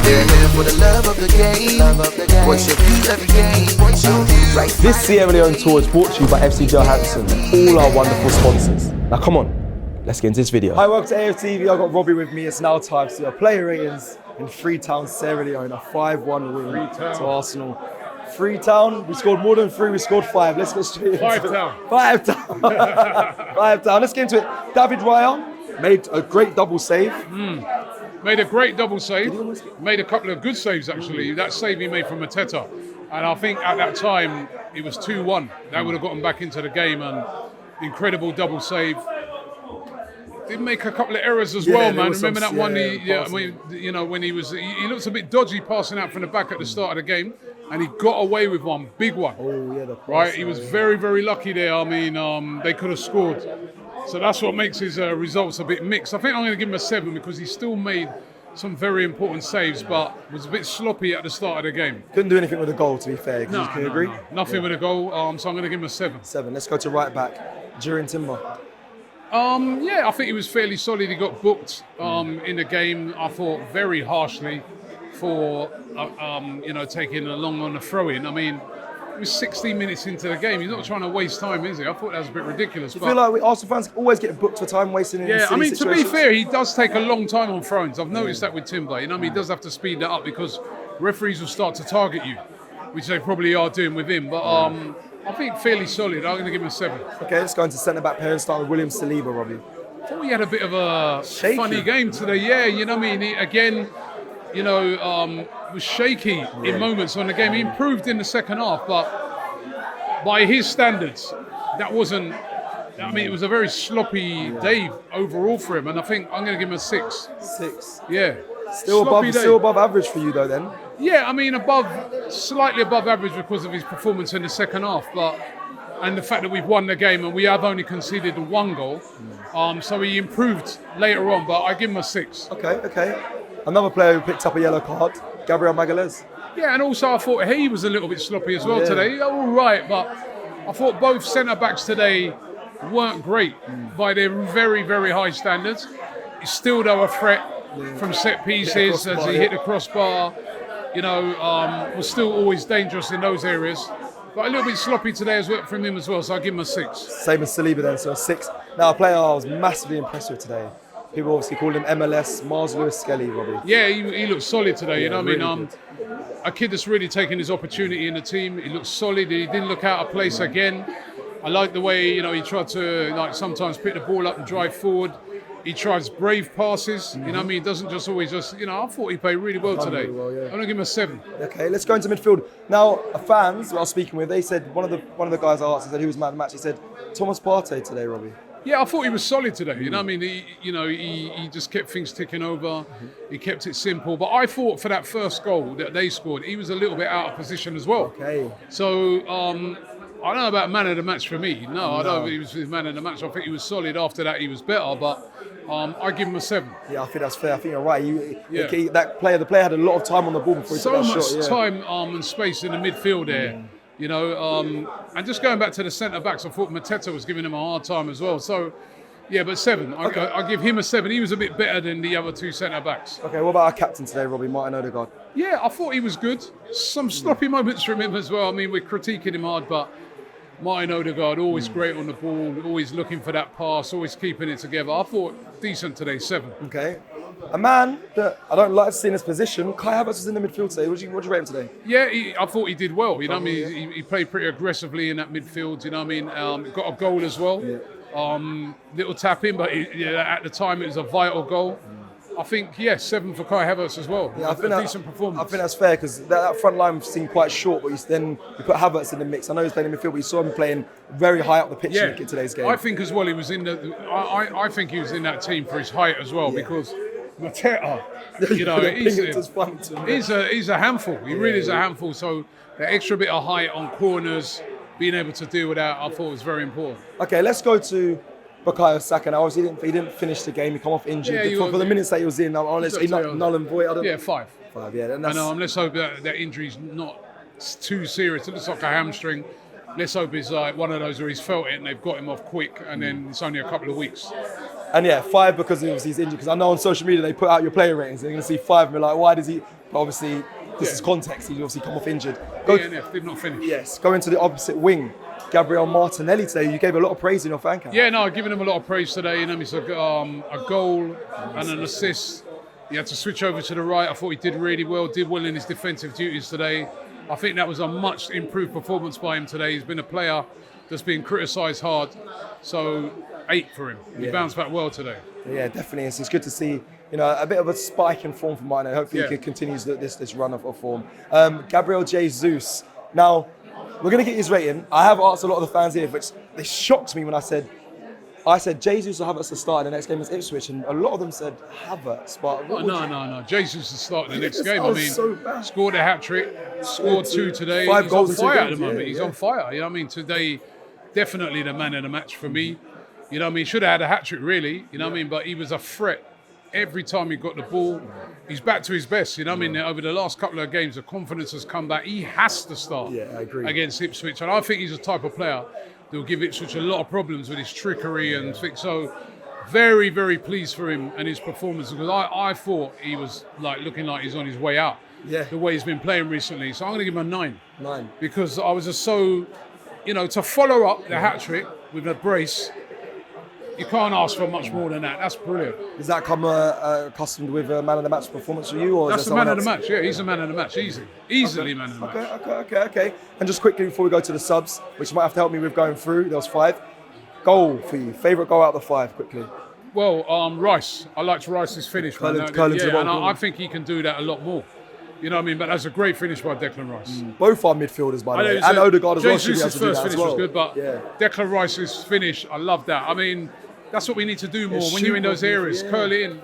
They're here for the love of the game. What's your view every game? What's your view? Right. This Sierra Leone tour is brought to you by FC Johansen and all our wonderful sponsors. Now come on, let's get into this video. Hi, welcome to AFTV. I've got Robbie with me. It's now time to see our player ratings in Freetown, Sierra Leone. A 5-1 win to Arsenal. Freetown, we scored more than 3, we scored 5. Let's get straight into it. 5 Town. 5 Town. Let's get into it. David Raya made a great double save. Made a great double save. Made a couple of good saves, actually. That save he made from Mateta. And I think at that time, it was 2-1. That would have gotten back into the game. And incredible double save. Did make a couple of errors as well, man. Remember that one? When he looks a bit dodgy passing out from the back at the start of the game. And he got away with one, big one. Oh, yeah, the pass, right? He was very, very lucky there. I mean, they could have scored. So that's what makes his results a bit mixed. I think I'm going to give him a 7 because he still made some very important saves, but was a bit sloppy at the start of the game. Couldn't do anything with the goal, to be fair. Can you agree? No. Nothing with a goal, so I'm going to give him a 7. 7. Let's go to right back. During Timber. I think he was fairly solid. He got booked in the game, I thought, very harshly for taking along on the throw-in. I mean, it was 16 minutes into the game. He's not trying to waste time, is he? I thought that was a bit ridiculous. I feel like Arsenal fans always get booked for time wasting in silly situations. To be fair, he does take a long time on throw-ins. I've noticed that with Timber. He does have to speed that up because referees will start to target you, which they probably are doing with him. But I think fairly solid. I'm going to give him a 7. Okay, let's go into centre-back pair and start with William Saliba, Robbie. I thought he had a bit of a funny game today. Yeah, you know what I mean? Was shaky in moments on the game. He improved in the second half, but by his standards, that wasn't. I mean, it was a very sloppy day overall for him, and I think I'm going to give him a 6. 6. Yeah. Still above average for you though, then. Yeah, I mean, slightly above average because of his performance in the second half, and the fact that we've won the game and we have only conceded 1 goal. So he improved later on, but I give him a 6. Okay. Another player who picked up a yellow card, Gabriel Magalhaes. Yeah, and also I thought he was a little bit sloppy as well today. All right, but I thought both centre-backs today weren't great by their very, very high standards. He's still, though, a threat from set pieces as he hit the crossbar. Was still always dangerous in those areas. But a little bit sloppy today as well from him as well, so I'll give him a 6. Same as Saliba then, so a 6. Now, a player I was massively impressed with today. People obviously called him MLS, Mars Lewis Skelly, Robbie. Yeah, he looked solid today, a kid that's really taken his opportunity in the team. He looked solid, he didn't look out of place again. I like the way, he tried to sometimes pick the ball up and drive forward. He tries brave passes, he doesn't just always I thought he played really well today. I'm going to give him a 7. Okay, let's go into midfield. Now, fans who I was speaking with, they said, one of the guys I asked, I said, who was man of the match? He said, Thomas Partey today, Robbie. Yeah, I thought he was solid today. He just kept things ticking over. He kept it simple. But I thought for that first goal that they scored, he was a little bit out of position as well. Okay. So I don't know about man of the match for me. No, I don't think he was his man of the match. I think he was solid. After that, he was better. But I give him a 7. Yeah, I think that's fair. I think you're right. The player had a lot of time on the ball before he took that shot. So much time and space in the midfield there. And just going back to the centre-backs, I thought Mateta was giving him a hard time as well. So, but 7. I give him a 7. He was a bit better than the other 2 centre-backs. Okay, what about our captain today, Robbie, Martin Odegaard? Yeah, I thought he was good. Some sloppy moments from him as well. I mean, we're critiquing him hard, but Martin Odegaard, always great on the ball, always looking for that pass, always keeping it together. I thought decent today, 7. Okay. A man that I don't like to see in his position, Kai Havertz was in the midfield today. What did you rate him today? Yeah, I thought he did well. He played pretty aggressively in that midfield. Got a goal as well. Yeah. Little tap in, but at the time it was a vital goal. I think, 7 for Kai Havertz as well. Yeah, I think decent performance. I think that's fair because that front line seemed quite short, but then you put Havertz in the mix. I know he's playing in midfield, but you saw him playing very high up the pitch in today's game. I think as well he was in I think he was in that team for his height as well because Mateta, he's a handful. He really is a handful. So the extra bit of height on corners, being able to deal with that, I thought was very important. Okay, let's go to Bukayo Saka. Now, obviously, he didn't finish the game. He come off injured. For the minutes that he was in, unless he's not null and void. 5. 5, yeah. I know. Let's hope that injury's not too serious. It looks like a hamstring. Let's hope it's like one of those where he's felt it and they've got him off quick, and then it's only a couple of weeks. And yeah, 5 because obviously he's injured. Because I know on social media they put out your player ratings. They're going to see 5 and be like, why does he? But obviously, this is context. He's obviously come off injured. DNF did not finish. Yes, going to the opposite wing. Gabriel Martinelli today, you gave a lot of praise in your fan camp. Yeah, no, I've given him a lot of praise today. You know, it's a goal and an assist. He had to switch over to the right. I thought he did really well, did well in his defensive duties today. I think that was a much improved performance by him today. He's been a player that's been criticised hard. So 8 for him. He bounced back well today. Yeah, definitely. It's good to see, you know, a bit of a spike in form from Martinelli. Hopefully he continues this run of form. Gabriel Jesus. Now, we're going to get his rating. I have asked a lot of the fans here, which they shocked me when I said Jesus or Havertz to start in the next game against Ipswich, and a lot of them said Havertz. But no. Jesus is starting the next game. I mean, scored a hat-trick, scored 2 today. 5 He's goals on fire at games. the moment. He's on fire. You know what I mean? Today, definitely the man of the match for me. You know what I mean? Should have had a hat-trick, really. You know what I mean? But he was a threat every time he got the ball. He's back to his best. You know what I mean? Over the last couple of games, the confidence has come back. He has to start against Ipswich. And I think he's the type of player that will give Ipswich a lot of problems with his trickery and things. So very, very pleased for him and his performance, because I thought he was looking like he's on his way out. Yeah. The way he's been playing recently. So I'm going to give him a 9. 9. Because I was just so, you know, to follow up the hat-trick with a brace, you can't ask for much more than that. That's brilliant. Does that come accustomed with a man of the match performance for you? Or that's the man of the match, yeah. He's the man of the match, easily man of the match. Okay. And just quickly before we go to the subs, which you might have to help me with going through, there was 5. Goal for you, favourite goal out of the 5, quickly. Well, Rice. I liked Rice's finish. I think he can do that a lot more. You know what I mean? But that's a great finish by Declan Rice. Both are midfielders, by the way. And Odegaard as well. Jesus' first finish was good, but Declan Rice's finish, I love that. I mean, that's what we need to do more when you're in those areas. Curl it in.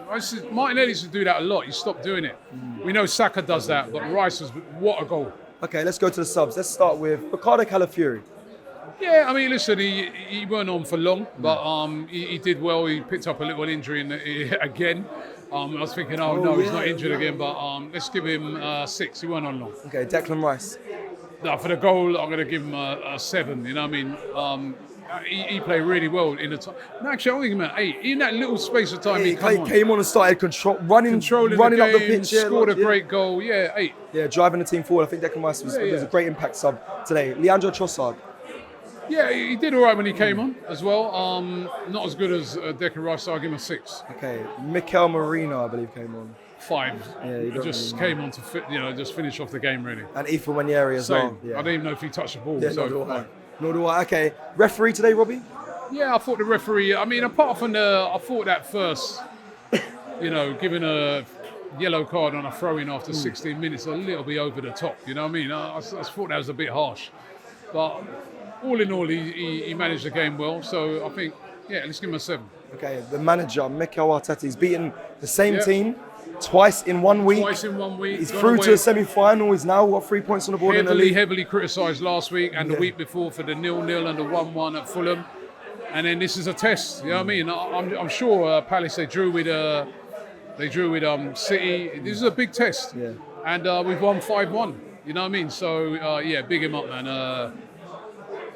Martinelli used to do that a lot. He stopped doing it. We know Saka does that, but Rice was, what a goal. Okay, let's go to the subs. Let's start with Ricardo Calafiori. Yeah, I mean, listen, he weren't on for long, but he did well. He picked up a little injury again. I was thinking, he's not injured again, but let's give him 6. He weren't on long. Okay, Declan Rice. No, for the goal, I'm going to give him a 7. You know what I mean? He played really well in the time. No, actually, I'm thinking about 8. In that little space of time, he came on and started running the up the pitch. Scored a great goal. Yeah, 8. Yeah, driving the team forward. I think Declan Rice was a great impact sub today. Leandro Trossard. Yeah, he did all right when he came on as well. Not as good as Declan Rice, so I'll give him a 6. Okay, Mikel Merino, I believe, came on. 5. Yeah, he just came on to just finish off the game, really. And Ethan Wanieri as well. Yeah. I didn't even know if he touched the ball. Yeah, nor do I. Okay, referee today, Robbie? Yeah, I thought the referee, I mean, apart from I thought that first, giving a yellow card on a throw-in after 16 minutes, a little bit over the top, you know what I mean? I thought that was a bit harsh. But all in all, he managed the game well, so I think, let's give him a 7. Okay, the manager, Mikel Arteta, he's beaten the same team twice in 1 week. He's through to the semi-final. He's now got 3 points on the board in the league. Heavily criticised last week and the week before for the 0-0 and the 1-1 at Fulham. And then this is a test, you know what I mean? I'm sure Palace, they drew with City. This is a big test. Yeah. And we've won 5-1, you know what I mean? So, big him up, man.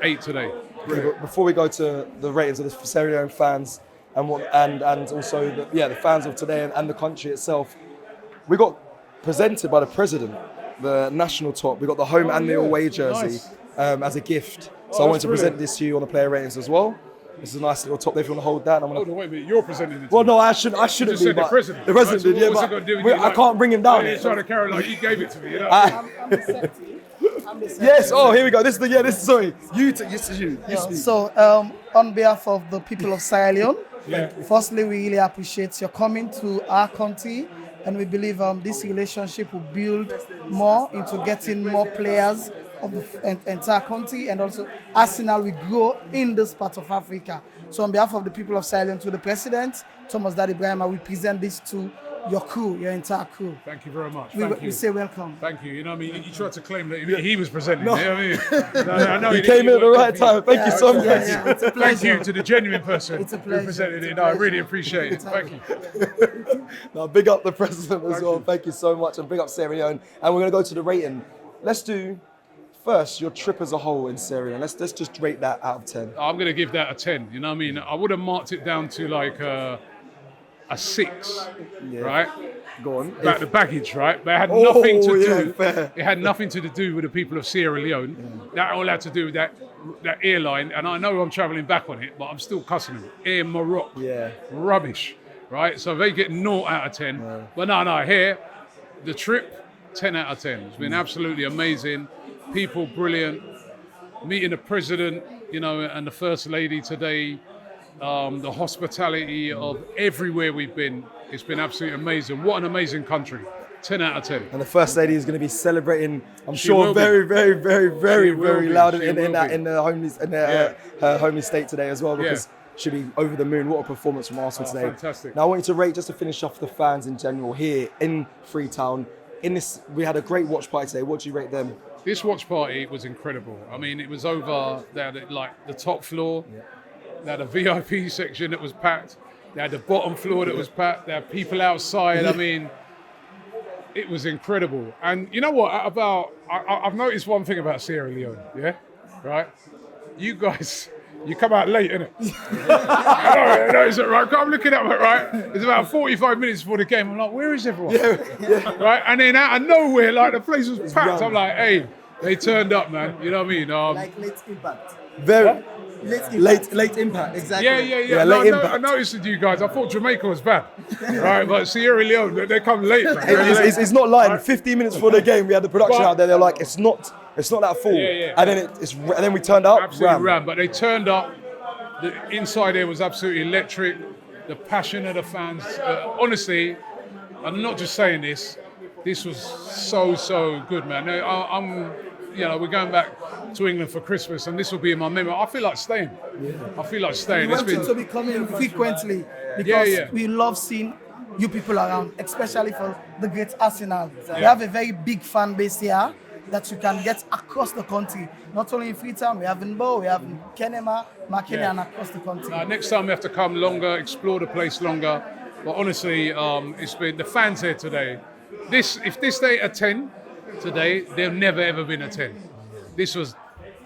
8 today. Okay, before we go to the ratings of the Sierra Leone fans and also the fans of today and the country itself, we got presented by the president the national top. We got the home and the away jersey as a gift. So I wanted to present this to you on the player ratings as well. This is a nice little top there if you want to hold that. Hold on, wait a minute, you're presenting it. Well, no, I shouldn't be. The president. The president did, but I can't bring him down. You're trying to carry like you gave it to me. You know? I'm the Yes. Oh, here we go. This is sorry. This is you. So, on behalf of the people of Sierra Leone, firstly, we really appreciate your coming to our country, and we believe this relationship will build more into getting more players of the entire country, and also Arsenal will grow in this part of Africa. So, on behalf of the people of Sierra Leone, to the president, Thomas Daddy Brahima, we present this to your crew, your entire crew. Thank you very much. We say welcome. Thank you. You know what I mean? You tried to claim that he was presenting. You know what I mean? He came in at the right time. Thank you so much. It's a pleasure. Thank you to the genuine person It's a pleasure. who presented it. No, I really appreciate it. Thank you. Now, big up the president as well. Thank you so much, and big up Sierra Leone. And we're going to go to the rating. Let's do first, your trip as a whole in Sierra Leone. Let's just rate that out of 10. I'm going to give that a 10. You know what I mean? I would have marked it down to like a 6, right? Go on. About the baggage, right? But it had nothing to do. Fair. It had nothing to do with the people of Sierra Leone. That all had to do with that airline. And I know I'm travelling back on it, but I'm still cussing them. Air Morocco. Yeah. Rubbish, right? So they get 0 out of 10. Yeah. But no, here, the trip, 10 out of 10. It's been absolutely amazing. People brilliant. Meeting the president, you know, and the first lady today. The hospitality of everywhere we've been, it's been absolutely amazing. What an amazing country. 10 out of 10. And the first lady is going to be celebrating, I'm She sure, will be. very, very, very, very, She will very be. loud She in will that be. in her homely state today as well, because she'll be over the moon. What a performance from Arsenal today. Fantastic. Now I want you to rate, just to finish off the fans in general here in Freetown. We had a great watch party today. What do you rate them? This watch party was incredible. I mean, it was over there, like the top floor. They had a VIP section that was packed. They had the bottom floor that was packed. There had people outside. I mean, it was incredible. And you know what? I've noticed one thing about Sierra Leone, yeah? Right? You guys, you come out late, innit? I know, is it right? I'm looking at it, right? It's about 45 minutes before the game. I'm like, where is everyone? Right? And then out of nowhere, like the place was packed. I'm like, hey, they turned up, man. You know what I mean? Like late impact. Very Late impact. Exactly. Yeah. late No, impact. I noticed with you guys. I thought Jamaica was bad, right? But Sierra Leone, they come late, man. It's not lying. 15 minutes before the game, we had the production out there. They're like, it's not that full. Yeah. And then we turned up. Absolutely ran. But they turned up. The inside there was absolutely electric. The passion of the fans. Honestly, I'm not just saying this. This was so good, man. We're going back to England for Christmas, and this will be in my memory. I feel like staying. I feel like staying. We want you to be coming frequently because Yeah. we love seeing you people around, especially for the great Arsenal. We have a very big fan base here that you can get across the country. Not only in Freetown, we have in Bow, we have in Kenema, Makini, and across the country. Next time we have to come longer, explore the place longer. But honestly, it's been the fans here today. If this day a 10 today, they've never ever been a 10. This was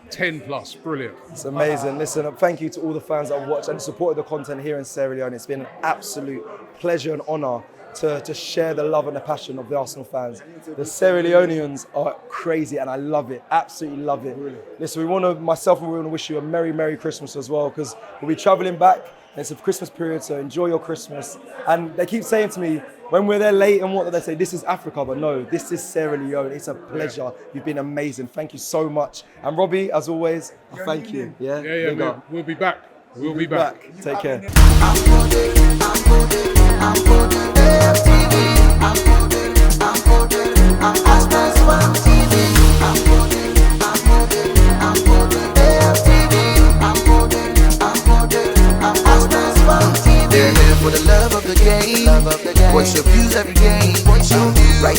10 plus, brilliant. It's amazing. Listen, thank you to all the fans that have watched and supported the content here in Sierra Leone. It's been an absolute pleasure and honour to share the love and the passion of the Arsenal fans. The Sierra Leoneans are crazy and I love it, absolutely love it. Listen, myself and we want to wish you a Merry Christmas as well, because we'll be travelling back. It's a Christmas period, so enjoy your Christmas. And they keep saying to me, when we're there late and what, they say, this is Africa, but no, this is Sierra Leone. It's a pleasure. You've been amazing. Thank you so much. And Robbie, as always, thank you. Yeah, we'll be back. We'll be back. Take care. They're here for the love of the game. Watch your views every game. Right